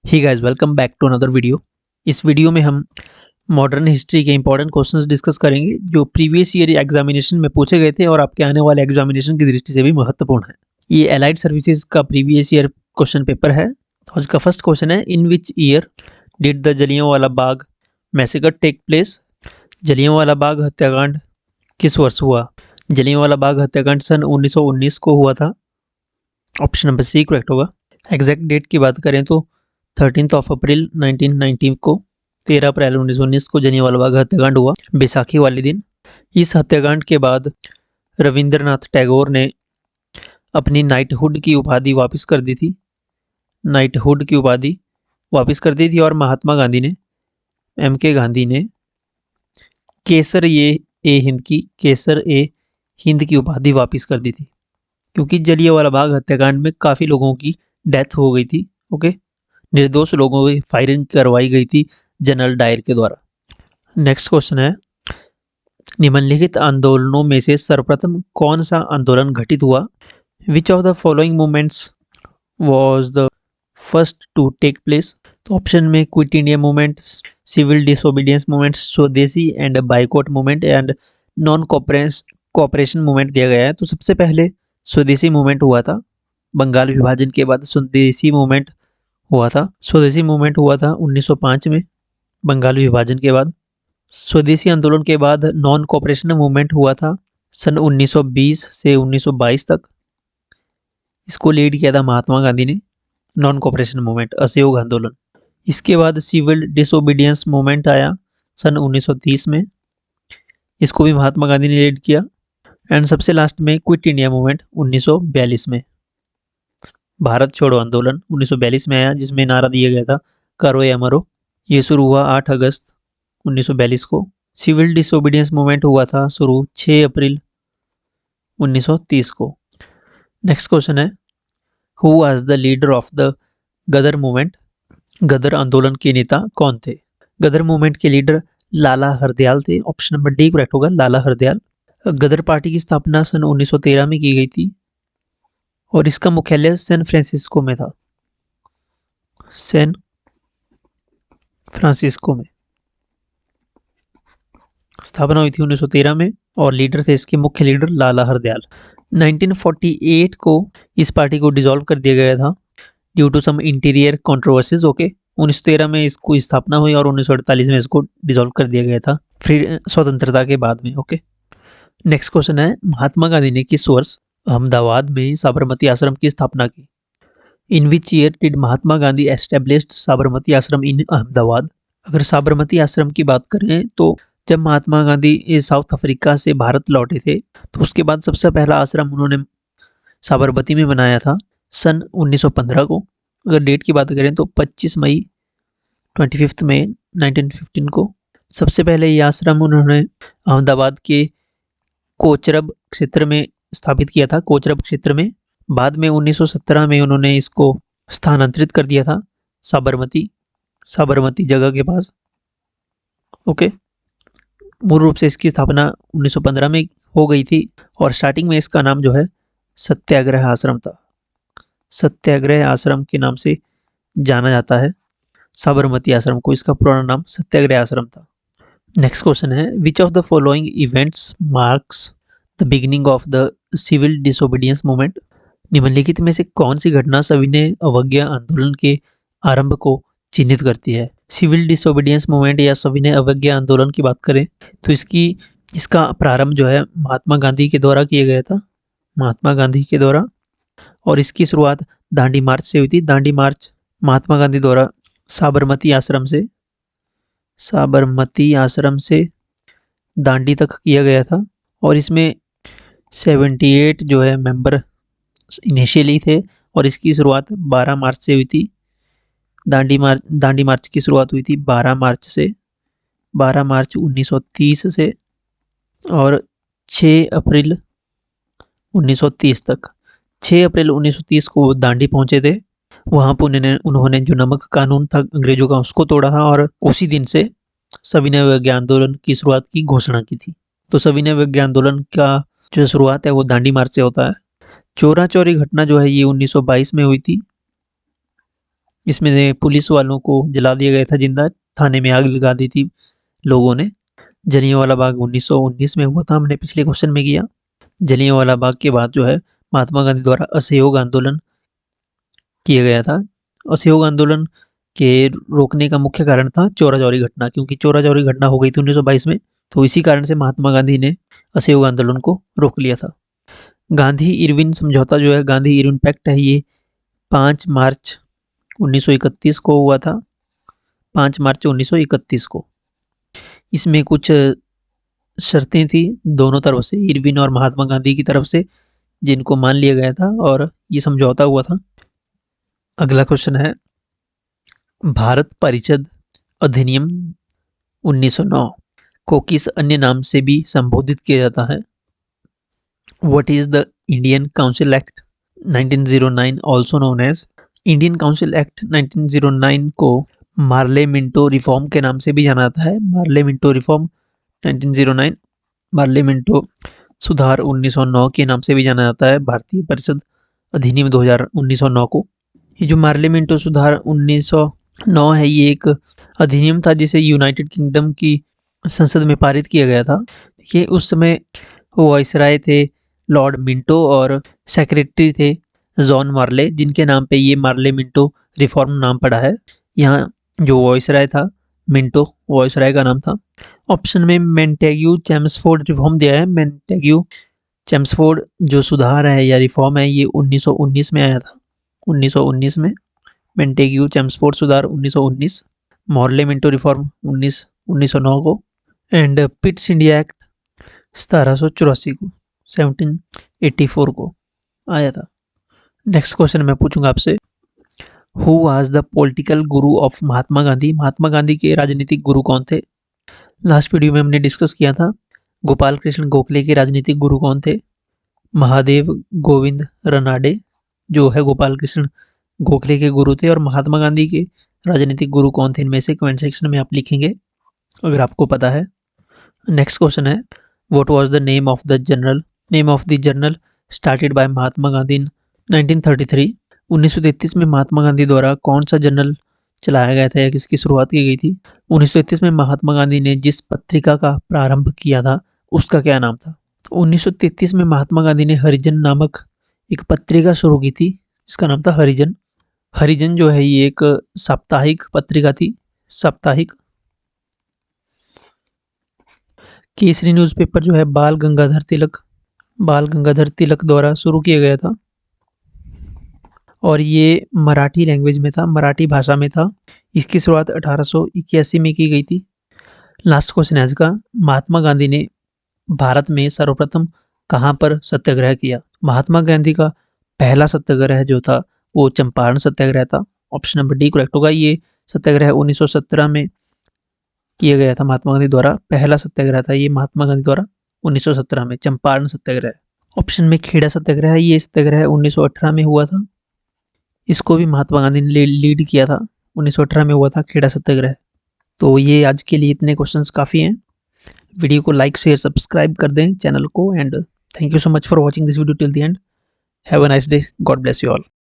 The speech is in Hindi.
He guys, welcome back to another video. इस वीडियो में हम मॉडर्न हिस्ट्री के इंपॉर्टेंट क्वेश्चंस डिस्कस करेंगे जो प्रीवियस ईयर एग्जामिनेशन में पूछे गए थे और आपके आने वाले एग्जामिनेशन की दृष्टि से भी महत्वपूर्ण है। ये एलाइड सर्विसेज का प्रीवियस ईयर क्वेश्चन पेपर है। आज का फर्स्ट क्वेश्चन है, in which year did the Jallianwala Bagh massacre take place. Jallianwala Bagh हत्याकांड किस वर्ष हुआ? जलियांवाला बाग हत्याकांड सन 1919 को हुआ था। ऑप्शन नंबर सी करेक्ट होगा। एग्जैक्ट डेट की बात करें तो 13 अप्रैल 1919 को 13 अप्रैल 1919 को जलियांवाला बाग हत्याकांड हुआ, बैसाखी वाले दिन। इस हत्याकांड के बाद रविंद्रनाथ टैगोर ने अपनी नाइटहुड की उपाधि वापस कर दी थी। नाइटहुड की उपाधि वापस कर दी थी और महात्मा गांधी ने, MK गांधी ने केसर ए हिंद की उपाधि वापस कर दी थी, क्योंकि जलियांवाला बाग हत्याकांड में काफ़ी लोगों की डेथ हो गई थी। ओके, निर्दोष लोगों की फायरिंग करवाई गई थी जनरल डायर के द्वारा। नेक्स्ट क्वेश्चन है, निम्नलिखित आंदोलनों में से सर्वप्रथम कौन सा आंदोलन घटित हुआ? Which of the following movements was the first to take place? तो ऑप्शन में quit India movement, civil disobedience movement, Swadeshi and boycott movement and non cooperation movement दिया गया है। तो सबसे पहले स्वदेशी मूवमेंट हुआ था। बंगाल विभाजन के बाद स्वदेशी मूवमेंट हुआ था। स्वदेशी मूवमेंट हुआ था 1905 में, बंगाल विभाजन के बाद। स्वदेशी आंदोलन के बाद नॉन कोऑपरेशन मूवमेंट हुआ था सन 1920 से 1922 तक। इसको लीड किया था महात्मा गांधी ने, नॉन कोऑपरेशन मूवमेंट, असहयोग आंदोलन। इसके बाद सिविल डिसोबीडियंस मूवमेंट आया सन 1930 में, इसको भी महात्मा गांधी ने लीड किया। एंड सबसे लास्ट में क्विट इंडिया मूवमेंट 1942 में, भारत छोड़ो आंदोलन 1942 में आया, जिसमें नारा दिया गया था करो या मरो। ये शुरू हुआ 8 अगस्त 1942 को। सिविल डिसोबीडियंस मूवमेंट हुआ था शुरू 6 अप्रैल 1930 को। नेक्स्ट क्वेश्चन है, who was the leader of the Ghadar movement? Ghadar आंदोलन के नेता कौन थे? गदर मूवमेंट के लीडर लाला हरदयाल थे। ऑप्शन नंबर डी करेक्ट होगा, लाला हरदयाल। गदर पार्टी की स्थापना सन 1913 में की गई थी और इसका मुख्यालय सैन फ्रांसिस्को में था। सैन फ्रांसिस्को में स्थापना हुई थी 1913 में और लीडर थे इसके, मुख्य लीडर लाला हरदयाल। 1948 को इस पार्टी को डिसॉल्व कर दिया गया था due to some interior controversies. Okay, 1913 में इसको स्थापना हुई और 1948 में इसको डिसॉल्व कर दिया गया था, फिर स्वतंत्रता के बाद में। ओके, नेक्स्ट क्वेश्चन है, महात्मा गांधी ने किस वर्ष अहमदाबाद में साबरमती आश्रम की स्थापना की? In which year did Mahatma Gandhi established Sabarmati ashram in Ahmedabad? अगर साबरमती आश्रम की बात करें तो जब महात्मा गांधी साउथ अफ्रीका से भारत लौटे थे तो उसके बाद सबसे पहला आश्रम उन्होंने साबरमती में बनाया था सन 1915 को। अगर डेट की बात करें तो 25 मई 1915 को सबसे पहले ये आश्रम उन्होंने अहमदाबाद के कोचरब क्षेत्र में स्थापित किया था, कोचरब क्षेत्र में। बाद में 1917 में उन्होंने इसको स्थानांतरित कर दिया था साबरमती जगह के पास। ओके, मूल रूप से इसकी स्थापना 1915 में हो गई थी और स्टार्टिंग में इसका नाम जो है सत्याग्रह आश्रम था। सत्याग्रह आश्रम के नाम से जाना जाता है साबरमती आश्रम को, इसका पुराना नाम सत्याग्रह आश्रम था। नेक्स्ट क्वेश्चन है, which of the following events marks the beginning of the civil disobedience movement? निम्नलिखित में से कौन सी घटना सविनय अवज्ञा आंदोलन के आरंभ को चिन्हित करती है? सिविल डिसोबीडियंस मूवमेंट या सविनय अवज्ञा आंदोलन की बात करें तो इसका प्रारंभ जो है महात्मा गांधी के द्वारा किया गया था, महात्मा गांधी के द्वारा। और इसकी शुरुआत दांडी मार्च से हुई थी। दांडी मार्च महात्मा गांधी द्वारा साबरमती आश्रम से दांडी तक किया गया था और इसमें 78 जो है मेंबर इनिशियली थे और इसकी शुरुआत 12 मार्च से हुई थी। दांडी मार्च की शुरुआत हुई थी 12 मार्च 1930 से और 6 अप्रैल 1930 तक। 6 अप्रैल 1930 को वो दांडी पहुंचे थे। वहाँ पर उन्होंने जो नमक कानून था अंग्रेजों का, उसको तोड़ा था और उसी दिन से सविनय अवज्ञा आंदोलन की शुरुआत की घोषणा की थी। तो सविनय अवज्ञा आंदोलन का जो शुरुआत है वो दांडी मार्च से होता है। चौरा चौरी घटना जो है ये 1922 में हुई थी। इसमें पुलिस वालों को जला दिया गया था जिंदा, थाने में आग लगा दी थी लोगों ने। जलियांवाला बाग 1919 में हुआ था, हमने पिछले क्वेश्चन में किया। जलियांवाला बाग के बाद जो है महात्मा गांधी द्वारा असहयोग आंदोलन किया गया था। असहयोग आंदोलन के रोकने का मुख्य कारण था चोरा चोरी घटना, क्योंकि चोरा चोरी घटना हो गई थी 1922 में, तो इसी कारण से महात्मा गांधी ने असहयोग आंदोलन को रोक लिया था। गांधी इरविन समझौता जो है, गांधी इरविन पैक्ट है, ये 5 मार्च 1931 को हुआ था, 5 मार्च 1931 को। इसमें कुछ शर्तें थी दोनों तरफ से, इरविन और महात्मा गांधी की तरफ से, जिनको मान लिया गया था और ये समझौता हुआ था। अगला क्वेश्चन है, भारत परिषद अधिनियम 1909 को किस अन्य नाम से भी संबोधित किया जाता है? What is the Indian Council Act 1909 also known as? Indian Council Act 1909 को मार्ले मिंटो रिफॉर्म के नाम से भी जाना जाता है। Morley Minto reform 1909, Morley Minto सुधार 1909 के नाम से भी जाना जाता है भारतीय परिषद अधिनियम 1909 को। ये जो मार्ले मिंटो सुधार 1909 है, ये एक अधिनियम था जिसे यूनाइटेड किंगडम की संसद में पारित किया गया था। देखिए, उस समय वाइसराय थे लॉर्ड मिंटो और सेक्रेटरी थे जॉन मार्ले, जिनके नाम पे ये मार्ले मिंटो रिफॉर्म नाम पड़ा है। यहाँ जो वाइसराय था मिंटो, वाइसराय का नाम था। ऑप्शन में मेंटेग्यू चेम्सफोर्ड रिफॉर्म दिया है। मेंटेग्यू चेम्सफोर्ड जो सुधार है या रिफॉर्म है, ये 1919 में आया था। 1919 में मेंटेग्यू चेम्सफोर्ड सुधार 1919, मार्ले मिंटो रिफॉर्म 1909 को, एंड पिट्स इंडिया एक्ट 1784 को, 1784 को आया था। नेक्स्ट क्वेश्चन मैं पूछूंगा आपसे, who was the political Guru of Mahatma Gandhi? Mahatma Gandhi के राजनीतिक गुरु कौन थे? लास्ट वीडियो में हमने डिस्कस किया था गोपाल कृष्ण गोखले के राजनीतिक गुरु कौन थे? महादेव गोविंद रनाडे जो है गोपाल कृष्ण गोखले के गुरु थे, और महात्मा गांधी के राजनीतिक गुरु कौन थे? इनमें से कमेंट सेक्शन में आप लिखेंगे अगर आपको पता है। नेक्स्ट क्वेश्चन है, what was the name of the general? Name of the general started by Mahatma Gandhi in 1933। 1933 में महात्मा गांधी द्वारा कौन सा जनरल चलाया गया था या किसकी शुरुआत की गई थी? 1933 में महात्मा गांधी ने जिस पत्रिका का प्रारंभ किया था उसका क्या नाम था? तो 1933 में महात्मा गांधी ने हरिजन नामक एक पत्रिका शुरू की थी जिसका नाम था हरिजन। हरिजन जो है ये एक साप्ताहिक पत्रिका थी, साप्ताहिक। केसरी न्यूज़पेपर जो है बाल गंगाधर तिलक द्वारा शुरू किया गया था, और ये मराठी लैंग्वेज में था, मराठी भाषा में था। इसकी शुरुआत 1881 में की गई थी। लास्ट क्वेश्चन है आज का, महात्मा गांधी ने भारत में सर्वप्रथम कहाँ पर सत्याग्रह किया? महात्मा गांधी का पहला सत्याग्रह जो था वो चंपारण सत्याग्रह था। ऑप्शन नंबर डी करेक्ट होगा। ये सत्याग्रह 1917 में किया गया था महात्मा गांधी द्वारा, पहला सत्याग्रह था ये महात्मा गांधी द्वारा 1917 में, चंपारण सत्याग्रह। ऑप्शन में खेड़ा सत्याग्रह, ये सत्याग्रह 1918 में हुआ था। इसको भी महात्मा गांधी ने लीड किया था, 1918 में हुआ था खेड़ा सत्याग्रह। तो ये आज के लिए इतने क्वेश्चंस काफ़ी हैं। वीडियो को लाइक शेयर सब्सक्राइब कर दें चैनल को, and thank you so much for watching this video till the end. Have a nice day, God bless you all.